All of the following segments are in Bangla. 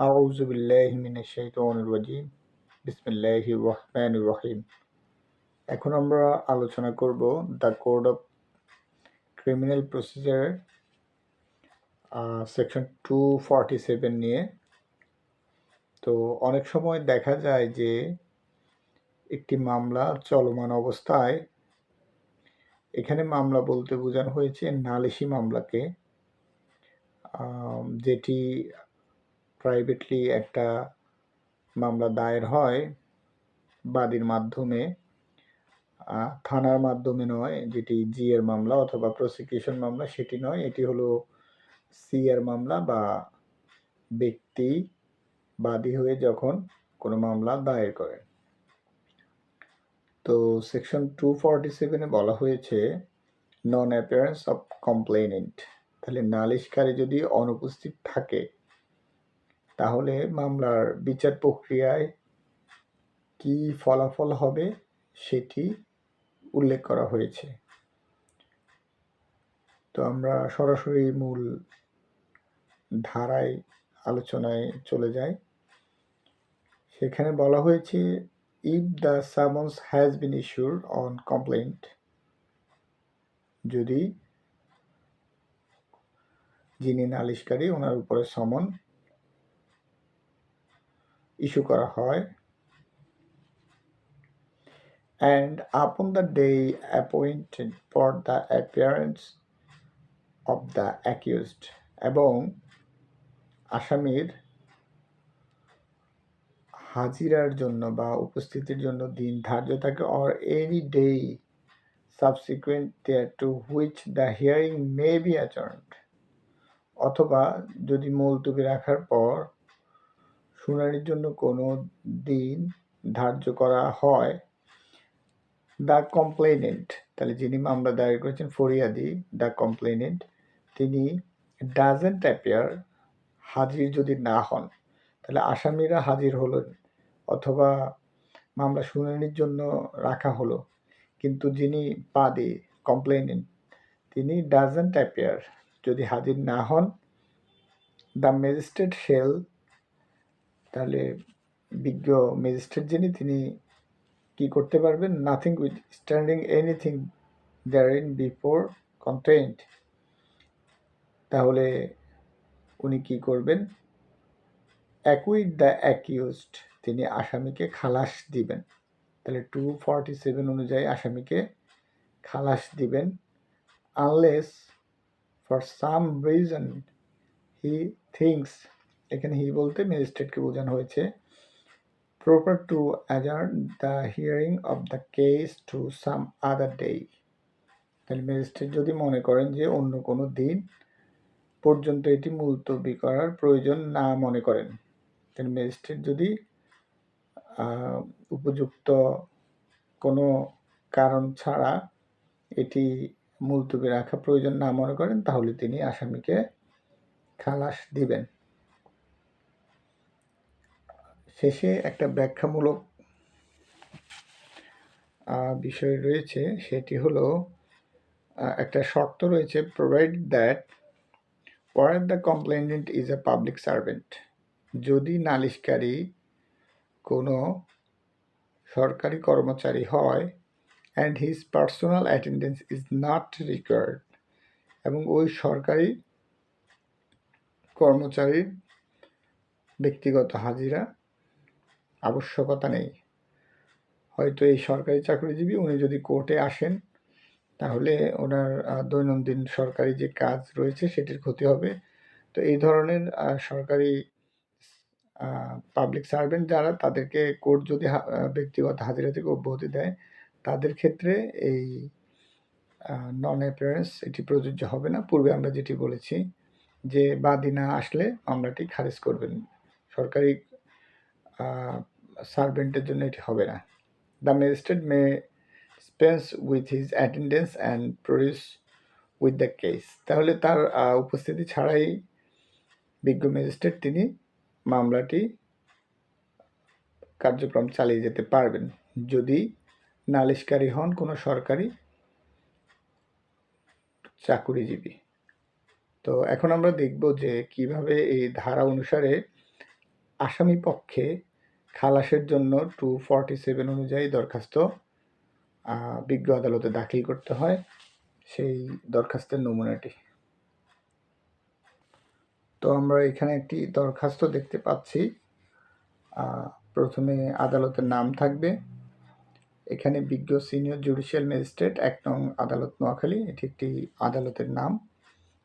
আউযু বিল্লাহি মিনাশ শাইতানির রাজিম। বিসমিল্লাহির রহমানির রহিম। এখন আমরা আলোচনা করব the code of criminal procedure section 247 নিয়ে। তো অনেক সময় দেখা যায় যে একটি মামলা চলমান অবস্থায়, এখানে মামলা বলতে বোঝানো হয়েছে নালিশি মামলাকে, যেটি প্রাইভেটলি একটা মামলা দায়ের হয় বাদীর মাধ্যমে, থানার মাধ্যমে নয়, যেটি জি এর মামলা অথবা প্রসিকিউশন মামলা সেটি নয়, এটি হলো সি এর মামলা বা ব্যক্তি বাদী হয়ে যখন কোনো মামলা দায়ের করেন। তো সেকশন 247-এ বলা হয়েছে নন অ্যাপিয়ারেন্স অফ কমপ্লেনেন্ট। তাহলে নালিশকারী যদি অনুপস্থিত থাকে তাহলে মামলার বিচার প্রক্রিয়ায় কি ফলাফল হবে সেটি উল্লেখ করা হয়েছে। তো আমরা সরাসরি মূল ধারায় আলোচনায় চলে যাই। সেখানে বলা হয়েছে if the summons has been issued on complaint, যদি যিনি নালিশকারী ওনার উপরে সমন ইস্যু করা হয়, and upon the day appointed for the appearance of the accused, এবং আসামির হাজিরার জন্য বা উপস্থিতির জন্য দিন ধার্য থাকে, or any day subsequent thereto which the hearing may be adjourned, অথবা যদি মুলতবি রাখার পর শুনানির জন্য কোনো দিন ধার্য করা হয়, দ্য কমপ্লেনেন্ট, তাহলে যিনি মামলা দায়ের করেছেন ফরিয়াদি, দ্য কমপ্লেনেন্ট, তিনি ডাজেন্ট অ্যাপিয়ার, হাজির যদি না হন, তাহলে আসামিরা হাজির হলেন অথবা মামলা শুনানির জন্য রাখা হলো, কিন্তু যিনি বাদী কমপ্লেনেন্ট তিনি ডাজেন্ট অ্যাপিয়ার, যদি হাজির না হন, দ্য ম্যাজিস্ট্রেট শেল, তাহলে বিজ্ঞ ম্যাজিস্ট্রেট যিনি তিনি কি করতে পারবেন, nothing with standing anything therein before contained, তাহলে উনি কি করবেন, অ্যাকুইট দ্য অ্যাকিউজড, তিনি আসামিকে খালাস দিবেন। তাহলে 247 অনুযায়ী আসামিকে খালাস দিবেন, unless for some reason he thinks, এখানে হি বলতে ম্যাজিস্ট্রেটকে বোঝানো হয়েছে, proper to adjourn the hearing of the case to some other day, তাহলে ম্যাজিস্ট্রেট যদি মনে করেন যে অন্য কোনো দিন পর্যন্ত এটি মুলতবি করার প্রয়োজন না মনে করেন, তাহলে ম্যাজিস্ট্রেট যদি উপযুক্ত কোনো কারণ ছাড়া এটি মুলতবি রাখা প্রয়োজন না মনে করেন, তাহলে তিনি আসামিকে খালাস দিবেন। শেষে একটা ব্যাখ্যামূলক বিষয় রয়েছে, সেটি হলো একটা শর্ত রয়েছে, provide that where the complainant is a public servant, যদি নালিশকারী কোনো সরকারি কর্মচারী হয়, and his personal attendance is not required, এবং ওই সরকারি কর্মচারীর ব্যক্তিগত হাজিরা আবশ্যকতা নেই। হয়তো এই সরকারি চাকরিজীবী উনি যদি কোর্টে আসেন তাহলে ওনার দৈনন্দিন সরকারি যে কাজ রয়েছে সেটির ক্ষতি হবে। তো এই ধরনের সরকারি পাবলিক সার্ভেন্ট যারা, তাদেরকে কোর্ট যদি ব্যক্তিগত হাজিরা থেকে অব্যাহতি দেয়, তাদের ক্ষেত্রে এই নন অ্যাপিয়ারেন্স এটি প্রযোজ্য হবে না। পূর্বে আমরা যেটি বলেছি যে বাদী না আসলে মামলাটি খারিজ করবেন, সরকারি সার্ভেন্টের জন্য এটি হবে না। The magistrate May dispense with his attendance and produce with the case, তাহলে তার উপস্থিতি ছাড়াই বিজ্ঞ ম্যাজিস্ট্রেট তিনি মামলাটি কার্যক্রম চালিয়ে যেতে পারবেন যদি নালিশকারী হন কোনো সরকারি চাকুরিজীবী। তো এখন আমরা দেখব যে কিভাবে এই ধারা অনুসারে আসামি পক্ষে খালাসের জন্য 247 অনুযায়ী দরখাস্ত বিজ্ঞ আদালতে দাখিল করতে হয়। সেই দরখাস্তের নমুনাটি। তো আমরা এখানে একটি দরখাস্ত দেখতে পাচ্ছি। প্রথমে আদালতের নাম থাকবে। এখানে বিজ্ঞ সিনিয়র জুডিশিয়াল ম্যাজিস্ট্রেট ১ নং আদালত নোয়াখালী, এটি একটি আদালতের নাম।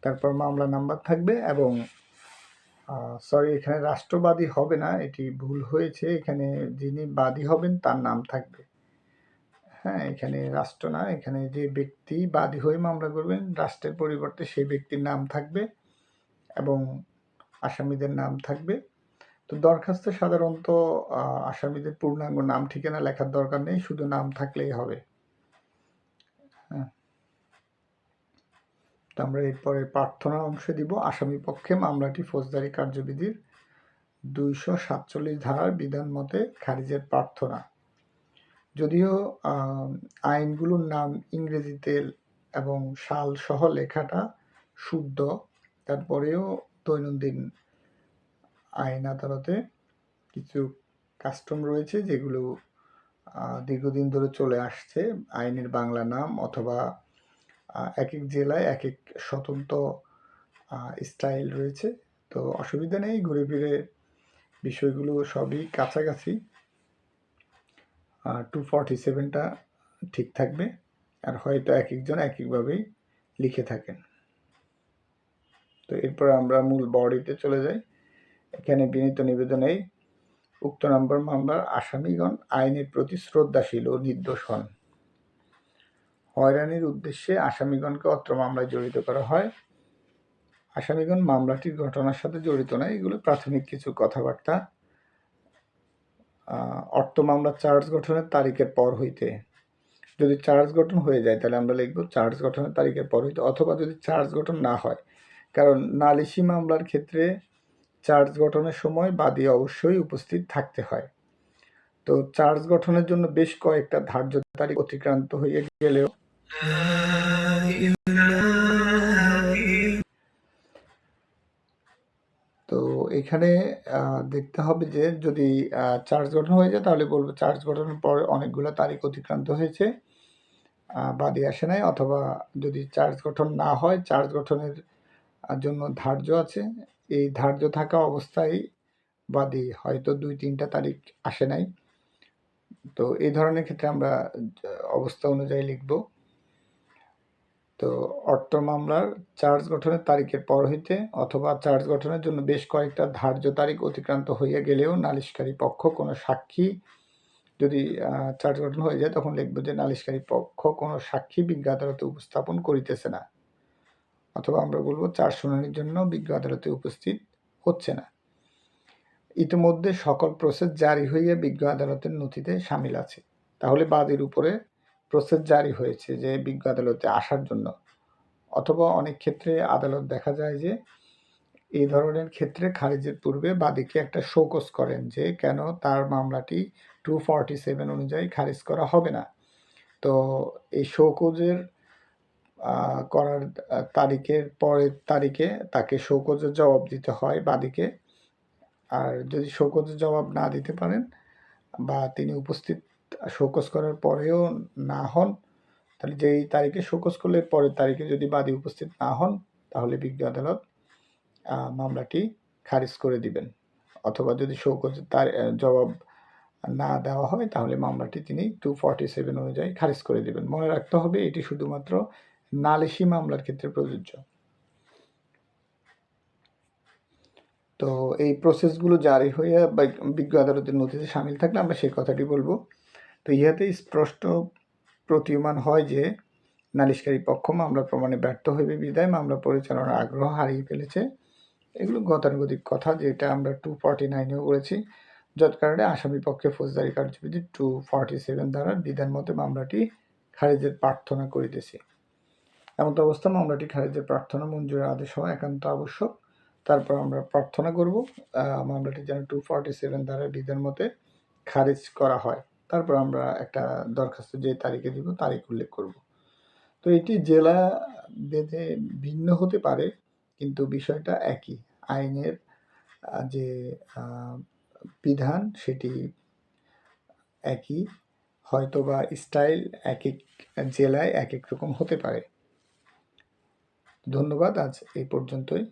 তারপর মামলা নাম্বার থাকবে এবং এখানে রাষ্ট্রবাদী হবে না, এটি ভুল হয়েছে। এখানে যিনি বাদী হবেন তার নাম থাকবে। হ্যাঁ, এখানে রাষ্ট্র না, এখানে যে ব্যক্তি বাদী হয়ে মামলা করবেন রাষ্ট্রের পরিবর্তে সেই ব্যক্তির নাম থাকবে এবং আসামিদের নাম থাকবে। তো দরখাস্তে সাধারণত আসামিদের পূর্ণাঙ্গ নাম ঠিকানা লেখার দরকার নেই, শুধু নাম থাকলেই হবে। হ্যাঁ, তো আমরা এরপরে প্রার্থনার অংশে দিব। আসামি পক্ষে মামলাটি ফৌজদারি কার্যবিধির ২৪৭ ধারার বিধান মতে খারিজের প্রার্থনা। যদিও আইনগুলোর নাম ইংরেজিতে এবং সাল সহ লেখাটা শুদ্ধ, তারপরেও দৈনন্দিন আইন আদালতে কিছু কাস্টম রয়েছে যেগুলো দীর্ঘদিন ধরে চলে আসছে। আইনের বাংলা নাম অথবা এক এক জেলায় এক এক স্বতন্ত্র স্টাইল রয়েছে। তো অসুবিধা নেই, ঘুরে ফিরে বিষয়গুলো সবই কাছাকাছি। 247টা ঠিক থাকবে, আর হয়তো এক একজন এক একভাবেই লিখে থাকেন। তো এরপর আমরা মূল বডিতে চলে যাই। এখানে বিনীত নিবেদন এই: উক্ত নম্বর মামলার আসামিগণ আইনের প্রতি শ্রদ্ধাশীল ও নির্দোষ হন। হয়রানির উদ্দেশ্যে আসামিগণকে অত্র মামলায় জড়িত করা হয়। আসামিগণ মামলাটির ঘটনার সাথে জড়িত নয়, এগুলো প্রাথমিক কিছু কথাবার্তা। অর্থ মামলা চার্জ গঠনের তারিখের পর হইতে, যদি চার্জ গঠন হয়ে যায় তাহলে আমরা লিখব চার্জ গঠনের তারিখের পর হইতে, অথবা যদি চার্জ গঠন না হয়, কারণ নালিশি মামলার ক্ষেত্রে চার্জ গঠনের সময় বাদী অবশ্যই উপস্থিত থাকতে হয়। তো চার্জ গঠনের জন্য বেশ কয়েকটা ধার্য তারিখ অতিক্রান্ত হয়ে গেলেও তো এখানে দেখতে হবে যে যদি চার্জ গঠন হয়ে যায় তাহলে বলবো চার্জ গঠনের পর অনেকগুলো তারিখ অতিক্রান্ত হয়েছে, বাদী আসে নাই। অথবা যদি চার্জ গঠন না হয়, চার্জ গঠনের জন্য ধার্য আছে, এই ধার্য থাকা অবস্থায় বাদী হয়তো ২-৩টা তারিখ আসে নাই। তো এই ধরনের ক্ষেত্রে আমরা অবস্থা অনুযায়ী লিখব। তো অর্থ মামলার চার্জ গঠনের তারিখের পর হইতে অথবা চার্জ গঠনের জন্য বেশ কয়েকটা ধার্য তারিখ অতিক্রান্ত হইয়া গেলেও নালিশকারী পক্ষ কোনো সাক্ষী, যদি চার্জ গঠন হয়ে যায় তখন লিখব যে নালিশকারী পক্ষ কোনো সাক্ষী বিজ্ঞ আদালতে উপস্থাপন করিতেছে না, অথবা আমরা বলবো চার্জ শুনানির জন্য বিজ্ঞ আদালতে উপস্থিত হচ্ছে না। ইতিমধ্যে সকল প্রসেস জারি হইয়া বিজ্ঞ আদালতের নথিতে শামিল আছে, তাহলে বাদীর উপরে প্রসেস জারি হয়েছে যে বিজ্ঞ আদালতে আসার জন্য। অথবা অনেক ক্ষেত্রে আদালত দেখা যায় যে এই ধরনের ক্ষেত্রে খারিজের পূর্বে বাদীকে একটা শোকজ করেন যে কেন তার মামলাটি 247 অনুযায়ী খারিজ করা হবে না। তো এই শোকজের করার তারিখের পরের তারিখে তাকে শোকজের জবাব দিতে হয় বাদীকে। আর যদি শোকজের জবাব না দিতে পারেন বা তিনি উপস্থিত শোকজ করার পরেও না হন, তাহলে যেই তারিখে শোকজ করলে পরের তারিখে যদি বাদী উপস্থিত না হন তাহলে বিজ্ঞ আদালত মামলাটি খারিজ করে দিবেন। অথবা যদি শোকজের তার জবাব না দেওয়া হয় তাহলে মামলাটি তিনি 247 অনুযায়ী খারিজ করে দিবেন। মনে রাখতে হবে এটি শুধুমাত্র নালিশি মামলার ক্ষেত্রে প্রযোজ্য। তো এই প্রসেসগুলো জারি হয়ে বিজ্ঞ আদালতের নথিতে শামিল থাকলে আমরা সেই কথাটি বলবো। তো ইহাতে স্পষ্ট প্রতীয়মান হয় যে নালিশকারী পক্ষ মামলা প্রমাণে ব্যর্থ হইবে বিধায় মামলা পরিচালনার আগ্রহ হারিয়ে ফেলেছে। এগুলো গতানুগতিক কথা, যেটা আমরা 249-এও বলেছি। যৎ কারণে আসামি পক্ষে ফৌজদারি কার্যবিধি 247 ধারার বিধান মতে মামলাটি খারিজের প্রার্থনা করিতেছি। এমত অবস্থা মামলাটি খারিজের প্রার্থনা মঞ্জুরের আদেশ হওয়া একান্ত আবশ্যক। তারপর আমরা প্রার্থনা করব মামলাটি যেন 247 ধারার বিধান মতে খারিজ করা হয়। তারপর আমরা একটা দরখাস্ত যে তারিখে দিব তারিখ উল্লেখ করব। তো এটি জেলা ভেদে ভিন্ন হতে পারে, কিন্তু বিষয়টা একই। আইনের যে বিধান সেটি একই, হয়তোবা স্টাইল একেক জেলায় একেক রকম হতে পারে। ধন্যবাদ, আজ এই পর্যন্তই।